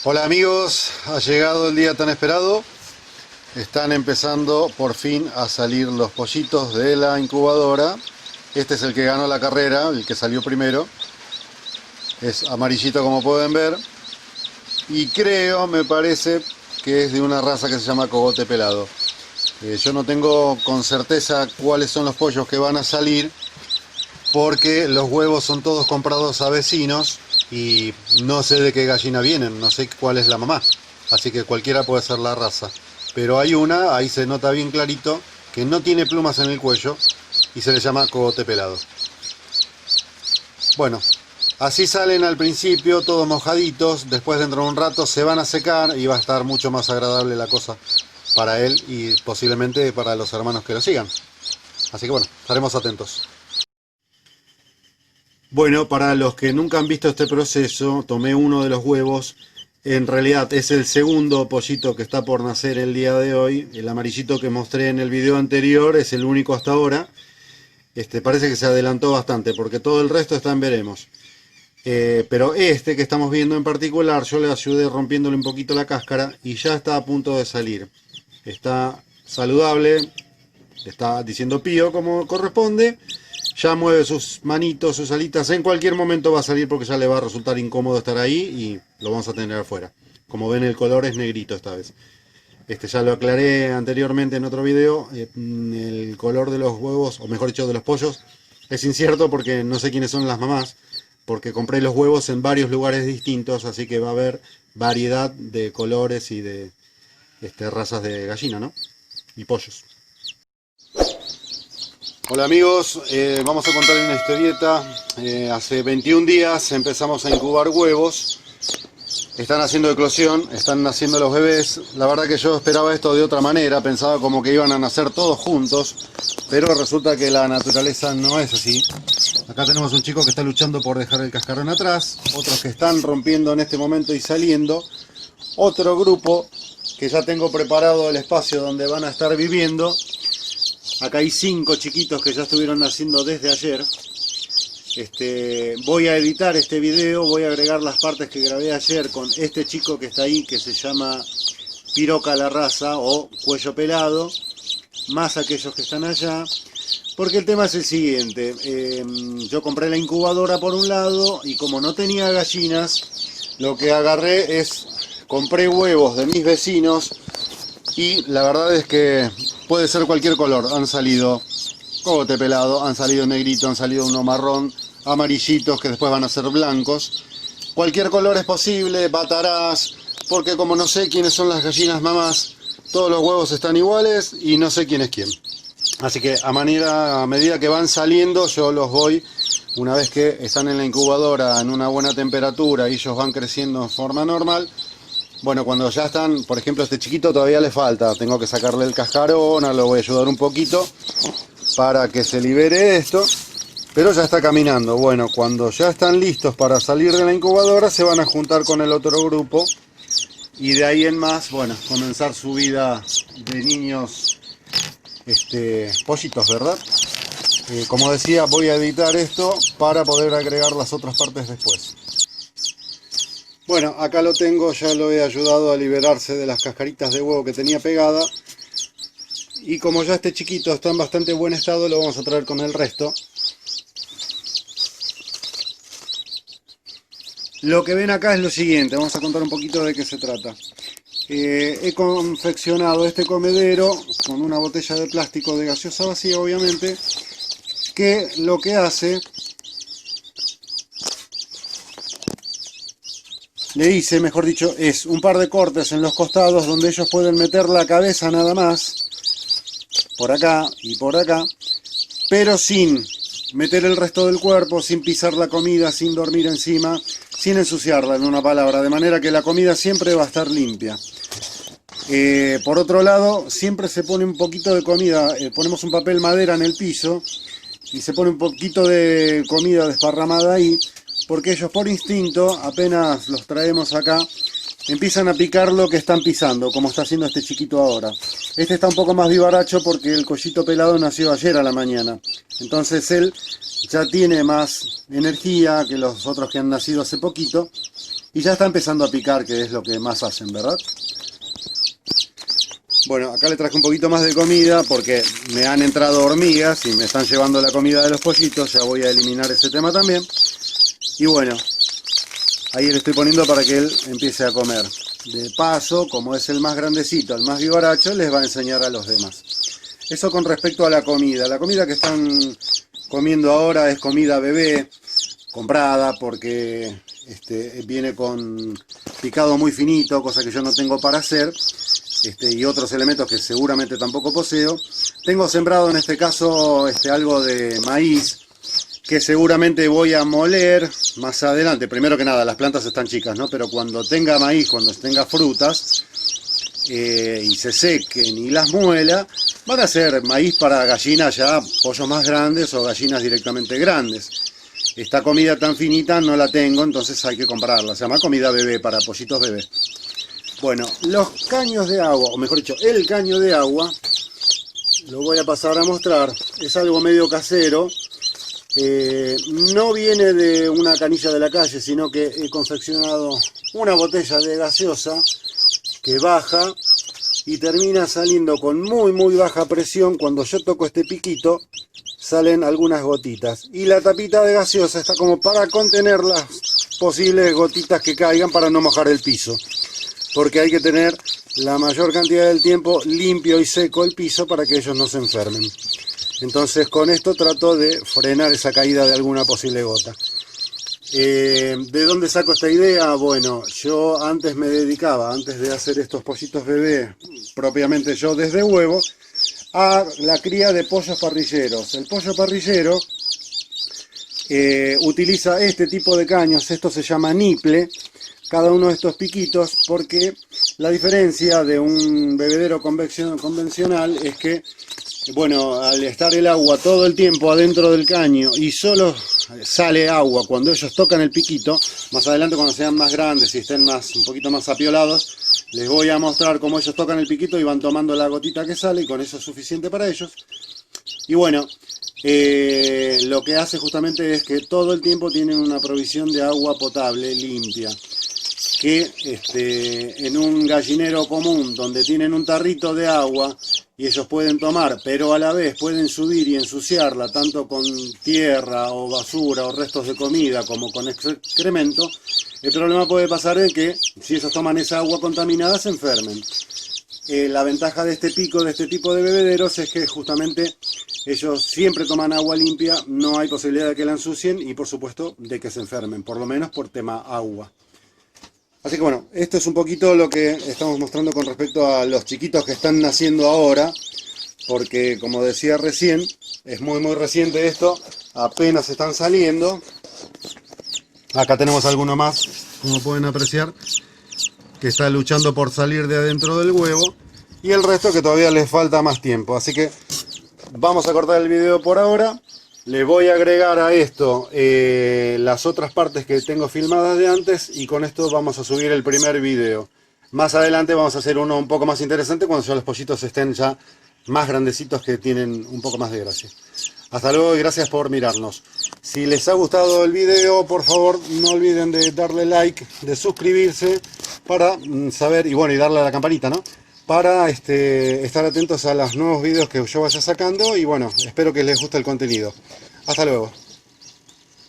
Hola amigos, ha llegado el día tan esperado. Están empezando por fin a salir los pollitos de la incubadora. Este es el que ganó la carrera, el que salió primero. Es amarillito como pueden ver. Y creo, me parece, que es de una raza que se llama cogote pelado. Yo no tengo con certeza cuáles son los pollos que van a salir, porque los huevos son todos comprados a vecinos y no sé de qué gallina vienen, no sé cuál es la mamá, así que cualquiera puede ser la raza. Pero hay una, ahí se nota bien clarito, que no tiene plumas en el cuello y se le llama cogote pelado. Bueno, así salen al principio todos mojaditos, después dentro de un rato se van a secar y va a estar mucho más agradable la cosa para él y posiblemente para los hermanos que lo sigan. Así que bueno, estaremos atentos. Bueno, para los que nunca han visto este proceso, tomé uno de los huevos. En realidad es el segundo pollito que está por nacer el día de hoy. El amarillito que mostré en el video anterior es el único hasta ahora. Parece que se adelantó bastante porque todo el resto está en veremos. Pero este que estamos viendo en particular, yo le ayudé rompiéndole un poquito la cáscara y ya está a punto de salir. Está saludable, está diciendo pío como corresponde. Ya mueve sus manitos, sus alitas. En cualquier momento va a salir porque ya le va a resultar incómodo estar ahí y lo vamos a tener afuera. Como ven, el color es negrito esta vez. Ya lo aclaré anteriormente en otro video. El color de los huevos, o mejor dicho de los pollos, es incierto porque no sé quiénes son las mamás. Porque compré los huevos en varios lugares distintos, así que va a haber variedad de colores y de razas de gallina, ¿no? Y pollos. Hola amigos, vamos a contar una historieta. Hace 21 días empezamos a incubar huevos. Están haciendo eclosión, están naciendo los bebés. La verdad que yo esperaba esto de otra manera, pensaba como que iban a nacer todos juntos, pero resulta que la naturaleza no es así. Acá tenemos un chico que está luchando por dejar el cascarón atrás, otros que están rompiendo en este momento y saliendo, otro grupo que ya tengo preparado el espacio donde van a estar viviendo. Acá hay 5 chiquitos que ya estuvieron naciendo desde ayer. Voy a editar este video, voy a agregar las partes que grabé ayer con este chico que está ahí, que se llama Piroca la raza o cuello pelado, más aquellos que están allá. Porque el tema es el siguiente, yo compré la incubadora por un lado y como no tenía gallinas, lo que agarré es, compré huevos de mis vecinos y la verdad es que puede ser cualquier color. Han salido cogote pelado, han salido negrito, han salido uno marrón, amarillitos que después van a ser blancos. Cualquier color es posible, batarás, porque como no sé quiénes son las gallinas mamás, todos los huevos están iguales y no sé quién es quién. Así que a medida que van saliendo, yo los voy, una vez que están en la incubadora en una buena temperatura y ellos van creciendo en forma normal. Bueno, cuando ya están, por ejemplo, este chiquito todavía le falta, tengo que sacarle el cascarón, lo voy a ayudar un poquito para que se libere esto, pero ya está caminando. Bueno, cuando ya están listos para salir de la incubadora, se van a juntar con el otro grupo y de ahí en más, bueno, comenzar su vida de niños, pollitos, ¿verdad? Como decía, voy a editar esto para poder agregar las otras partes después. Bueno, acá lo tengo, ya lo he ayudado a liberarse de las cascaritas de huevo que tenía pegada. Y como ya este chiquito está en bastante buen estado, lo vamos a traer con el resto. Lo que ven acá es lo siguiente, vamos a contar un poquito de qué se trata. He confeccionado este comedero con una botella de plástico de gaseosa vacía, obviamente, que lo que hace... Le hice, mejor dicho, es un par de cortes en los costados donde ellos pueden meter la cabeza nada más, por acá y por acá, pero sin meter el resto del cuerpo, sin pisar la comida, sin dormir encima, sin ensuciarla, en una palabra, de manera que la comida siempre va a estar limpia. Por otro lado, siempre se pone un poquito de comida, ponemos un papel madera en el piso y se pone un poquito de comida desparramada ahí, porque ellos por instinto, apenas los traemos acá, empiezan a picar lo que están pisando, como está haciendo este chiquito ahora. Este está un poco más vivaracho porque el collito pelado nació ayer a la mañana. Entonces él ya tiene más energía que los otros que han nacido hace poquito Y ya está empezando a picar, que es lo que más hacen, ¿verdad? Bueno, acá le traje un poquito más de comida porque me han entrado hormigas y me están llevando la comida de los pollitos. Ya voy a eliminar ese tema también. Y bueno, ahí le estoy poniendo para que él empiece a comer. De paso, como es el más grandecito, el más vivaracho, les va a enseñar a los demás. Eso con respecto a la comida. La comida que están comiendo ahora es comida bebé, comprada porque viene con picado muy finito, cosa que yo no tengo para hacer, y otros elementos que seguramente tampoco poseo. Tengo sembrado en este caso algo de maíz, que seguramente voy a moler más adelante. Primero que nada, las plantas están chicas, ¿no? Pero cuando tenga maíz, cuando tenga frutas, y se sequen y las muela, van a ser maíz para gallinas ya, pollos más grandes o gallinas directamente grandes. Esta comida tan finita no la tengo, entonces hay que comprarla. Se llama comida bebé, para pollitos bebé. Bueno, los caños de agua, o mejor dicho, el caño de agua, lo voy a pasar a mostrar. Es algo medio casero. No viene de una canilla de la calle, sino que he confeccionado una botella de gaseosa que baja y termina saliendo con muy baja presión. Cuando yo toco este piquito, salen algunas gotitas. Y la tapita de gaseosa está como para contener las posibles gotitas que caigan para no mojar el piso. Porque hay que tener la mayor cantidad del tiempo limpio y seco el piso para que ellos no se enfermen. Entonces con esto trato de frenar esa caída de alguna posible gota. ¿De dónde saco esta idea? Bueno, yo antes me dedicaba, antes de hacer estos pollitos bebé, propiamente yo desde huevo, a la cría de pollos parrilleros. El pollo parrillero utiliza este tipo de caños, esto se llama niple, cada uno de estos piquitos, porque la diferencia de un bebedero convencional es que, bueno, al estar el agua todo el tiempo adentro del caño y solo sale agua cuando ellos tocan el piquito, más adelante cuando sean más grandes y estén un poquito más apiolados, les voy a mostrar cómo ellos tocan el piquito y van tomando la gotita que sale, y con eso es suficiente para ellos. Y bueno, lo que hace justamente es que todo el tiempo tienen una provisión de agua potable, limpia, que en un gallinero común donde tienen un tarrito de agua y ellos pueden tomar, pero a la vez pueden subir y ensuciarla tanto con tierra o basura o restos de comida como con excremento, el problema puede pasar en que si ellos toman esa agua contaminada se enfermen. La ventaja de este pico, de este tipo de bebederos, es que justamente ellos siempre toman agua limpia, no hay posibilidad de que la ensucien y por supuesto de que se enfermen, por lo menos por tema agua. Así que bueno, esto es un poquito lo que estamos mostrando con respecto a los chiquitos que están naciendo ahora, porque como decía recién, es muy reciente esto, apenas están saliendo. Acá tenemos alguno más, como pueden apreciar, que está luchando por salir de adentro del huevo, y el resto que todavía les falta más tiempo. Así que vamos a cortar el video por ahora. Le voy a agregar a esto las otras partes que tengo filmadas de antes, y con esto vamos a subir el primer video. Más adelante vamos a hacer uno un poco más interesante cuando ya los pollitos estén ya más grandecitos, que tienen un poco más de gracia. Hasta luego y gracias por mirarnos. Si les ha gustado el video, por favor no olviden de darle like, de suscribirse para saber, y bueno, y darle a la campanita, ¿no? Para estar atentos a los nuevos videos que yo vaya sacando, y bueno, espero que les guste el contenido. Hasta luego.